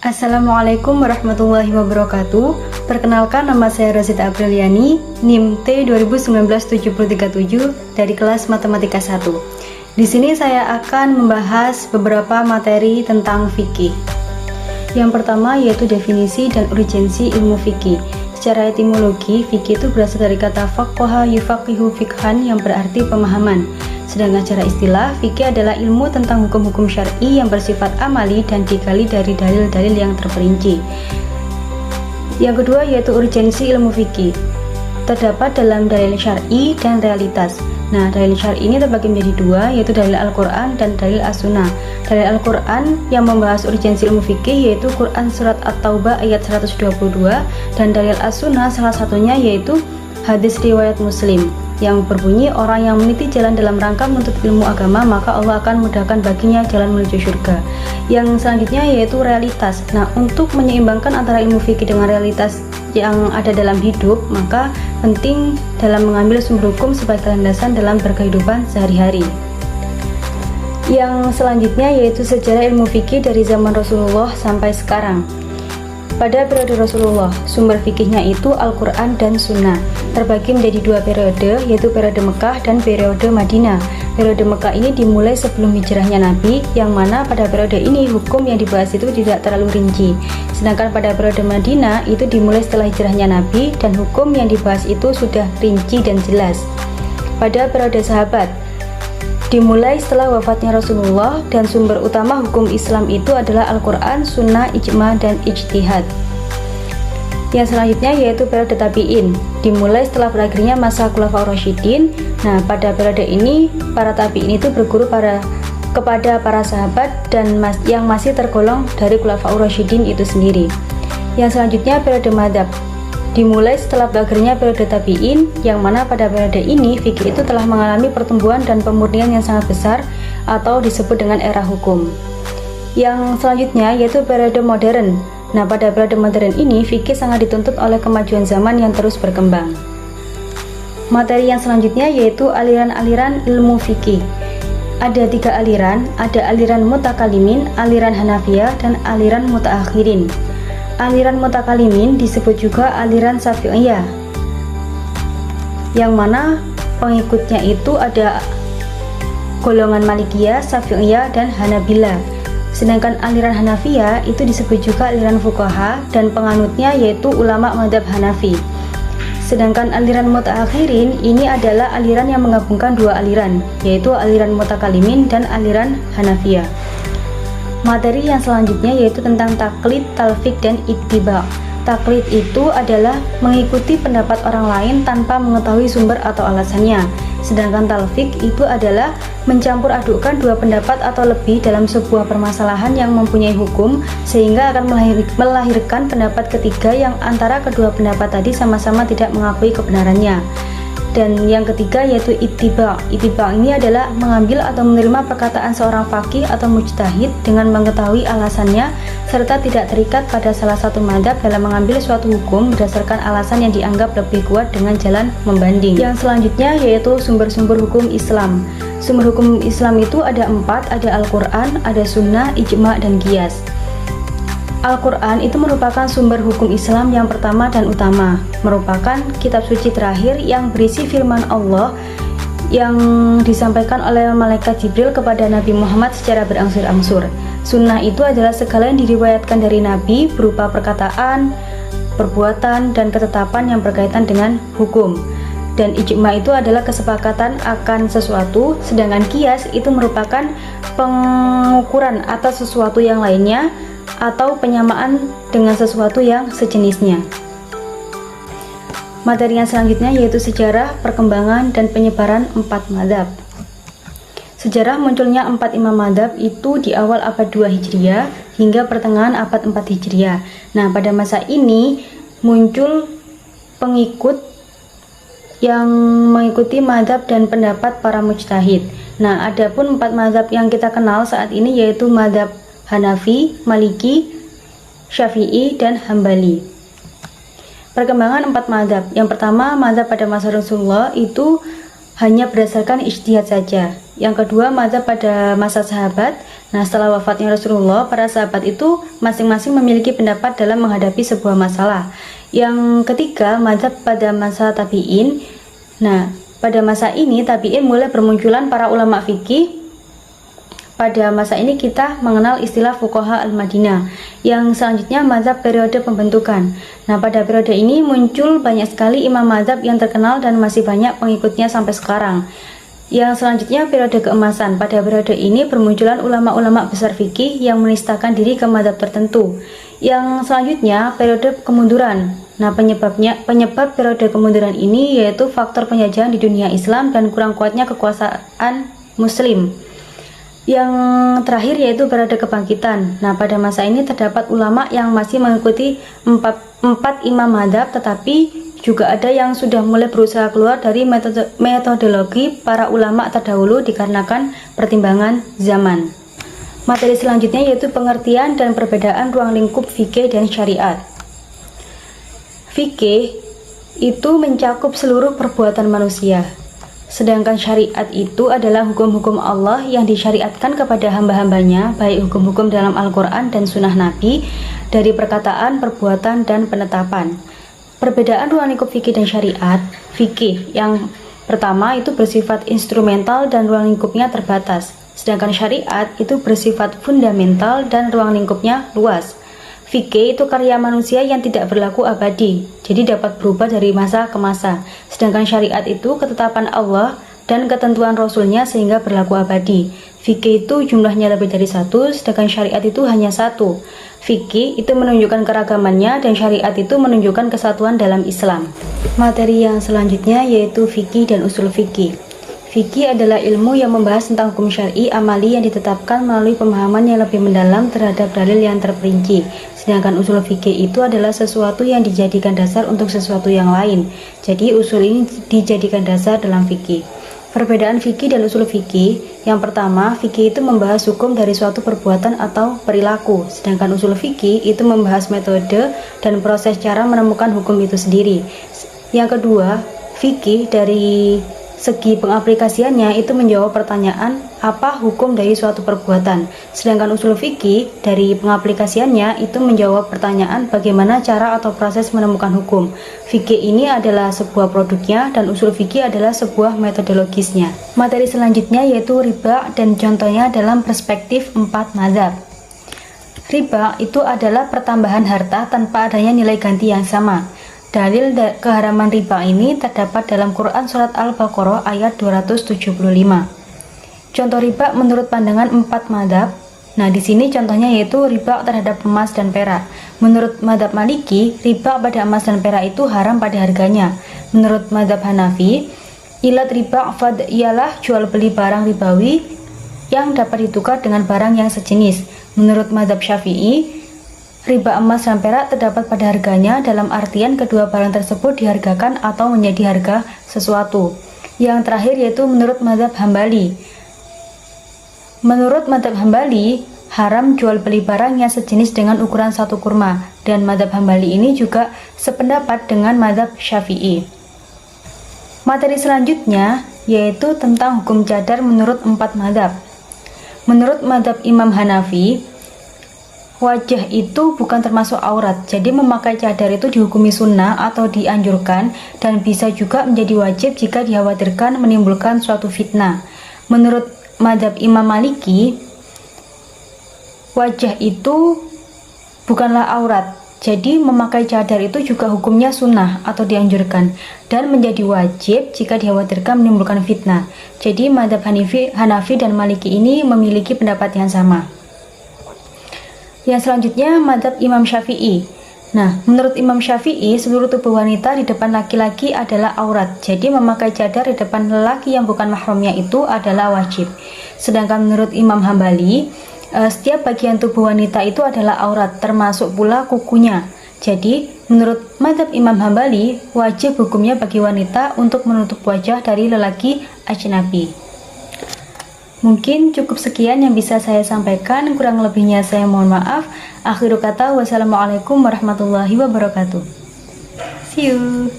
Assalamualaikum warahmatullahi wabarakatuh. Perkenalkan, nama saya Rosita Apriliani, NIM T 2019737 dari kelas Matematika 1. Di sini saya akan membahas beberapa materi tentang fikih. Yang pertama yaitu definisi dan urgensi ilmu fikih. Secara etimologi, fikih itu berasal dari kata faqaha yufaqihu fiqhan yang berarti pemahaman. Sedangkan secara istilah, fikih adalah ilmu tentang hukum-hukum syar'i yang bersifat amali dan digali dari dalil-dalil yang terperinci. Yang kedua yaitu urgensi ilmu fikih. Terdapat dalam dalil syar'i dan realitas. Nah, dalil syar'i ini terbagi menjadi dua, yaitu dalil Al-Quran dan dalil As-Sunnah. Dalil Al-Quran yang membahas urgensi ilmu fikih yaitu Quran Surat At-Taubah ayat 122, dan dalil As-Sunnah salah satunya yaitu hadis riwayat Muslim yang berbunyi, orang yang meniti jalan dalam rangka menuntut ilmu agama, maka Allah akan mudahkan baginya jalan menuju surga. Yang selanjutnya yaitu realitas. Nah, untuk menyeimbangkan antara ilmu fikih dengan realitas yang ada dalam hidup, maka penting dalam mengambil sumber hukum sebagai landasan dalam berkehidupan sehari-hari. Yang selanjutnya yaitu sejarah ilmu fikih dari zaman Rasulullah sampai sekarang. Pada periode Rasulullah, sumber fikihnya itu Al-Quran dan Sunnah. Terbagi menjadi dua periode, yaitu periode Mekah dan periode Madinah. Periode Mekah ini dimulai sebelum hijrahnya Nabi, yang mana pada periode ini hukum yang dibahas itu tidak terlalu rinci. Sedangkan pada periode Madinah itu dimulai setelah hijrahnya Nabi, dan hukum yang dibahas itu sudah rinci dan jelas. Pada periode sahabat, dimulai setelah wafatnya Rasulullah, dan sumber utama hukum Islam itu adalah Al-Quran, Sunnah, Ijma, dan Ijtihad. Yang selanjutnya yaitu periode tabi'in, dimulai setelah berakhirnya masa Khulafaur Rasyidin. Nah, pada periode ini para tabi'in itu berguru kepada para sahabat dan yang masih tergolong dari Khulafaur Rasyidin itu sendiri. Yang selanjutnya periode madzhab, dimulai setelah berakhirnya periode tabi'in, yang mana pada periode ini fikih itu telah mengalami pertumbuhan dan pemurnian yang sangat besar atau disebut dengan era hukum. Yang selanjutnya yaitu periode modern. Nah, pada periode modern ini fikih sangat dituntut oleh kemajuan zaman yang terus berkembang. Materi yang selanjutnya yaitu aliran-aliran ilmu fikih. Ada tiga aliran, ada aliran mutakalimin, aliran Hanafiyah, dan aliran mutaakhirin. Aliran mutakalimin disebut juga aliran Syafi'iyah, yang mana pengikutnya itu ada golongan Malikiyah, Syafi'iyah, dan Hanabilah. Sedangkan aliran Hanafiyah itu disebut juga aliran fuqaha dan penganutnya yaitu ulama mazhab Hanafi. Sedangkan aliran mutaakhirin ini adalah aliran yang menggabungkan dua aliran, yaitu aliran mutakalimin dan aliran Hanafiyah. Materi yang selanjutnya yaitu tentang taklid, talfik, dan ittiba. Taklid itu adalah mengikuti pendapat orang lain tanpa mengetahui sumber atau alasannya. Sedangkan talfik itu adalah mencampur adukkan dua pendapat atau lebih dalam sebuah permasalahan yang mempunyai hukum, sehingga akan melahirkan pendapat ketiga yang antara kedua pendapat tadi sama-sama tidak mengakui kebenarannya. Dan yang ketiga yaitu ittiba. Ittiba ini adalah mengambil atau menerima perkataan seorang faqih atau mujtahid dengan mengetahui alasannya serta tidak terikat pada salah satu mazhab dalam mengambil suatu hukum berdasarkan alasan yang dianggap lebih kuat dengan jalan membanding. Yang selanjutnya yaitu sumber-sumber hukum Islam. Sumber hukum Islam itu ada 4, ada Al-Quran, ada Sunnah, Ijma, dan Qiyas. Al-Quran itu merupakan sumber hukum Islam yang pertama dan utama, merupakan kitab suci terakhir yang berisi firman Allah yang disampaikan oleh malaikat Jibril kepada Nabi Muhammad secara berangsur-angsur. Sunnah itu adalah segala yang diriwayatkan dari Nabi berupa perkataan, perbuatan, dan ketetapan yang berkaitan dengan hukum. Dan ijma itu adalah kesepakatan akan sesuatu, sedangkan qiyas itu merupakan pengukuran atas sesuatu yang lainnya atau penyamaan dengan sesuatu yang sejenisnya. Materi yang selanjutnya yaitu sejarah, perkembangan, dan penyebaran 4 mazhab. Sejarah munculnya 4 imam mazhab itu di awal abad 2 Hijriah hingga pertengahan abad 4 Hijriah. Nah, pada masa ini muncul pengikut yang mengikuti mazhab dan pendapat para mujtahid. Nah, adapun 4 mazhab yang kita kenal saat ini yaitu mazhab Hanafi, Maliki, Syafi'i, dan Hambali. Perkembangan 4 mazhab. Yang pertama, mazhab pada masa Rasulullah itu hanya berdasarkan ijtihad saja. Yang kedua, mazhab pada masa sahabat. Nah, setelah wafatnya Rasulullah, para sahabat itu masing-masing memiliki pendapat dalam menghadapi sebuah masalah. Yang ketiga, mazhab pada masa tabi'in. Nah, pada masa ini tabi'in mulai bermunculan para ulama fikih. Pada masa ini kita mengenal istilah fuqaha al-Madinah. Yang selanjutnya, mazhab periode pembentukan. Nah, pada periode ini muncul banyak sekali imam mazhab yang terkenal dan masih banyak pengikutnya sampai sekarang. Yang selanjutnya, periode keemasan. Pada periode ini bermunculan ulama-ulama besar fikih yang menistakan diri ke mazhab tertentu. Yang selanjutnya, periode kemunduran. Nah, penyebab periode kemunduran ini yaitu faktor penjajahan di dunia Islam dan kurang kuatnya kekuasaan muslim. Yang terakhir yaitu periode kebangkitan. Nah, pada masa ini terdapat ulama yang masih mengikuti empat imam mazhab, tetapi juga ada yang sudah mulai berusaha keluar dari metodologi para ulama terdahulu dikarenakan pertimbangan zaman. Materi selanjutnya yaitu pengertian dan perbedaan ruang lingkup fikih dan syariat. Fikih itu mencakup seluruh perbuatan manusia, sedangkan syariat itu adalah hukum-hukum Allah yang disyariatkan kepada hamba-hambanya, baik hukum-hukum dalam Al-Quran dan Sunnah Nabi, dari perkataan, perbuatan, dan penetapan. Perbedaan ruang lingkup fikih dan syariat. Fikih yang pertama itu bersifat instrumental dan ruang lingkupnya terbatas, sedangkan syariat itu bersifat fundamental dan ruang lingkupnya luas. Fikih itu karya manusia yang tidak berlaku abadi, jadi dapat berubah dari masa ke masa, sedangkan syariat itu ketetapan Allah dan ketentuan Rasulnya sehingga berlaku abadi. Fikih itu jumlahnya lebih dari satu, sedangkan syariat itu hanya satu. Fikih itu menunjukkan keragamannya dan syariat itu menunjukkan kesatuan dalam Islam. Materi yang selanjutnya yaitu fikih dan usul fikih. Fikih adalah ilmu yang membahas tentang hukum syar'i amali yang ditetapkan melalui pemahaman yang lebih mendalam terhadap dalil yang terperinci. Sedangkan usul fikih itu adalah sesuatu yang dijadikan dasar untuk sesuatu yang lain. Jadi usul ini dijadikan dasar dalam fikih. Perbedaan fikih dan usul fikih. Yang pertama, fikih itu membahas hukum dari suatu perbuatan atau perilaku, sedangkan usul fikih itu membahas metode dan proses cara menemukan hukum itu sendiri. Yang kedua, fikih dari segi pengaplikasiannya itu menjawab pertanyaan apa hukum dari suatu perbuatan, sedangkan usul fikih dari pengaplikasiannya itu menjawab pertanyaan bagaimana cara atau proses menemukan hukum. Fikih ini adalah sebuah produknya dan usul fikih adalah sebuah metodologisnya. Materi selanjutnya yaitu riba dan contohnya dalam perspektif 4 mazhab. Riba itu adalah pertambahan harta tanpa adanya nilai ganti yang sama. Dalil keharaman riba ini terdapat dalam Quran Surat Al-Baqarah ayat 275. Contoh riba menurut pandangan 4 mazhab. Nah, di sini contohnya yaitu riba terhadap emas dan perak. Menurut mazhab Maliki, riba pada emas dan perak itu haram pada harganya. Menurut mazhab Hanafi, ilat riba fad ialah jual beli barang ribawi yang dapat ditukar dengan barang yang sejenis. Menurut mazhab Syafi'i, riba emas dan perak terdapat pada harganya dalam artian kedua barang tersebut dihargakan atau menjadi harga sesuatu. Yang terakhir yaitu menurut mazhab Hambali. Menurut mazhab Hambali, haram jual beli barang yang sejenis dengan ukuran 1 kurma, dan mazhab Hambali ini juga sependapat dengan mazhab Syafi'i. Materi selanjutnya yaitu tentang hukum cadar menurut 4 mazhab. Menurut mazhab Imam Hanafi, wajah itu bukan termasuk aurat, jadi memakai cadar itu dihukumi sunnah atau dianjurkan dan bisa juga menjadi wajib jika dikhawatirkan menimbulkan suatu fitnah. Menurut mazhab Imam Maliki, wajah itu bukanlah aurat, jadi memakai cadar itu juga hukumnya sunnah atau dianjurkan dan menjadi wajib jika dikhawatirkan menimbulkan fitnah. Jadi mazhab Hanafi dan Maliki ini memiliki pendapat yang sama. Yang selanjutnya mazhab Imam Syafi'i. Nah, menurut Imam Syafi'i, seluruh tubuh wanita di depan laki-laki adalah aurat. Jadi memakai cadar di depan lelaki yang bukan mahramnya itu adalah wajib. Sedangkan menurut Imam Hambali, setiap bagian tubuh wanita itu adalah aurat, termasuk pula kukunya. Jadi, menurut mazhab Imam Hambali, wajib hukumnya bagi wanita untuk menutup wajah dari lelaki ajnabi. Mungkin cukup sekian yang bisa saya sampaikan, kurang lebihnya saya mohon maaf. Akhiru kata, wassalamualaikum warahmatullahi wabarakatuh. See you.